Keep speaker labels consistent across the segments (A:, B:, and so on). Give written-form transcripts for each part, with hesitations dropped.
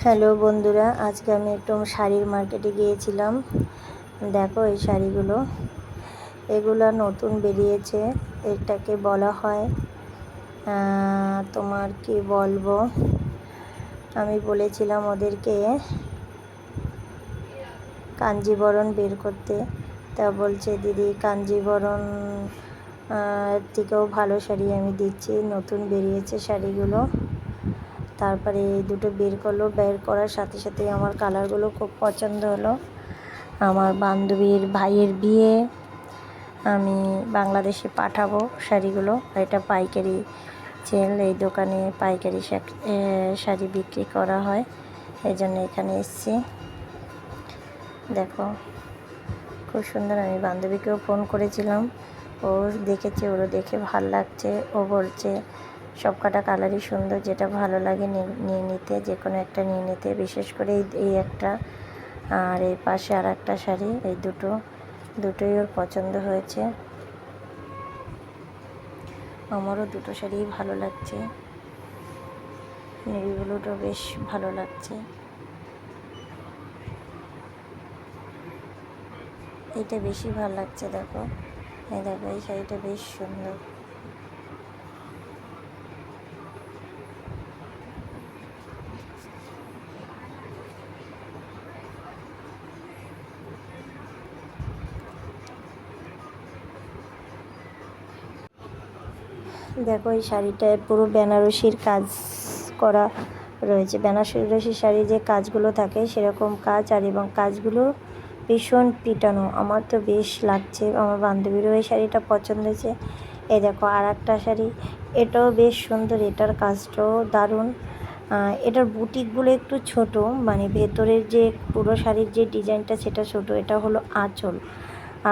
A: Hello বন্ধুরা, আজকে আমি একটু শাড়ির মার্কেটে গিয়েছিলাম। দেখো এই শাড়িগুলো, এগুলো নতুন বেরিয়েছে। এটাকে বলা হয় তোমার কি বলবো, আমি বলেছিলাম ওদেরকে কাঞ্জিবরণ বের করতে, তা বলছে দিদি কাঞ্জিবরণ থেকেও ভালো শাড়ি আমি দিচ্ছি, নতুন বেরিয়েছে শাড়িগুলো। তারপরে এই দুটো বের করলো, বের করার সাথে সাথে আমার কালারগুলো খুব পছন্দ হলো। আমার বান্ধবীর ভাইয়ের বিয়ে, আমি বাংলাদেশে পাঠাবো শাড়িগুলো। এটা পাইকারি সেল, এই দোকানে পাইকারি শাড়ি বিক্রি করা হয়, এই জন্য এখানে এসেছি। দেখো খুব সুন্দর। আমি বান্ধবীকেও ফোন করেছিলাম, ও দেখেছে, ওরও দেখে ভালো লাগছে। ও বলছে সব কটা কালারই সুন্দর, যেটা ভালো লাগে নিয়ে নিতে, যে কোনো একটা নিয়ে নিতে। বিশেষ করে এই একটা আর এই পাশে আর একটা শাড়ি, এই দুটোই ওর পছন্দ হয়েছে। আমারও দুটো শাড়িই ভালো লাগছে, নেভি ব্লুটাও বেশ ভালো লাগছে। এটা বেশি ভালো লাগছে। দেখো এই শাড়িটা বেশ সুন্দর। দেখো এই শাড়িটায় পুরো বেনারসির কাজ করা রয়েছে। বেনারসি শাড়ি যে কাজগুলো থাকে সেরকম কাজ, আর এবং কাজগুলো ভীষণ পিটানো। আমার তো বেশ লাগছে, আমার বান্ধবীরও এই শাড়িটা পছন্দ হয়েছে। এই দেখো আর একটা শাড়ি, এটাও বেশ সুন্দর, এটার কাজটাও দারুণ। এটার বুটিকগুলো একটু ছোট, মানে ভেতরের যে পুরো শাড়ির যে ডিজাইনটা সেটা ছোট, এটা হলো আঁচল।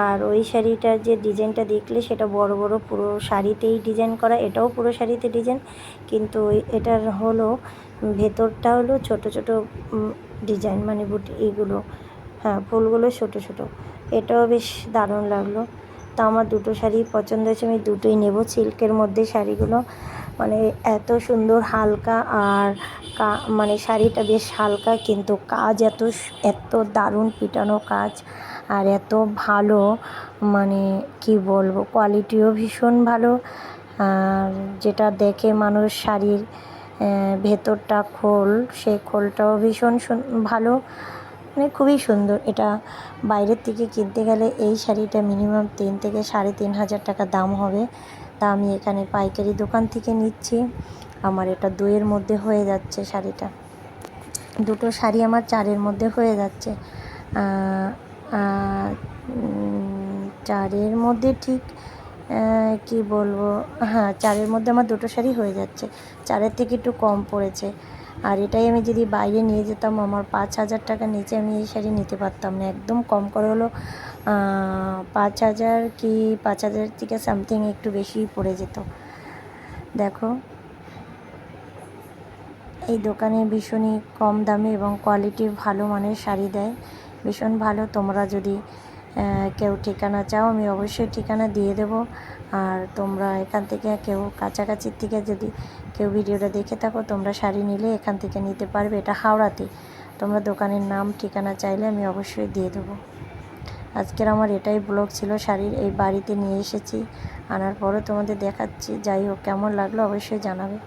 A: আর ওই শাড়িটার যে ডিজাইনটা দেখলে সেটা বড় বড় পুরো শাড়িতেই ডিজাইন করা, এটাও পুরো শাড়িতে ডিজাইন, কিন্তু এটার হলো ভেতরটা হলো ছোট ছোট ডিজাইন, মানে বুটি এইগুলো, হ্যাঁ ফুলগুলো ছোট ছোট। এটাও বেশ দারুণ লাগলো। তা আমার দুটো শাড়ি পছন্দ হয়েছে, আমি দুটোই নেব। সিল্কের মধ্যে শাড়িগুলো মানে এত সুন্দর, হালকা, আর মানে শাড়িটা বেশ হালকা, কিন্তু কাজ এত দারুণ পিটানো কাজ, আর এত ভালো, মানে কি বলবো, কোয়ালিটিও ভীষণ ভালো। আর যেটা দেখে মানুষ শাড়ির ভেতরটা সেই খোলটাও ভীষণ ভালো, মানে খুবই সুন্দর। এটা বাইরের থেকে কিনতে গেলে এই শাড়িটা মিনিমাম 3 থেকে 3.5 টাকা দাম হবে। তা আমি এখানে পাইকারি দোকান থেকে নিচ্ছি। আমার এটা 2-এর মধ্যে হয়ে যাচ্ছে শাড়িটা, দুটো শাড়ি আমার 4-এর মধ্যে হয়ে যাচ্ছে। 4-এর মধ্যে ঠিক কি বলবো, হ্যাঁ 4-এর মধ্যে আমার দুটো শাড়ি হয়ে যাচ্ছে, 4-এর থেকে একটু কম পড়েছে। আর এটাই আমি যদি বাইরে নিয়ে যেতাম, আমার 5,000 টাকার নিচে আমি এই শাড়ি নিতে পারতাম না। একদম কম করে হলো 5,000 কি 5,000 থেকে সামথিং একটু বেশিই পড়ে যেত। দেখো এই দোকানে ভীষণই কম দামে এবং কোয়ালিটির ভালো মানের শাড়ি দেয়, ভীষণ ভালো। তোমরা যদি কেউ ঠিকানা চাও, আমি অবশ্যই ঠিকানা দিয়ে দেবো। আর তোমরা এখান থেকে কেউ কাছাকাছির থেকে যদি কেউ ভিডিওটা দেখে থাকো, তোমরা শাড়ি নিলে এখান থেকে নিতে পারবে। এটা হাওড়াতে। তোমরা দোকানের নাম ঠিকানা চাইলে আমি অবশ্যই দিয়ে দেবো। আজকের আমার এটাই ব্লগ ছিল শাড়ির। এই বাড়িতে নিয়ে এসেছি, আনার পরও তোমাদের দেখাচ্ছি। যাই হোক, কেমন লাগলো অবশ্যই জানাবে।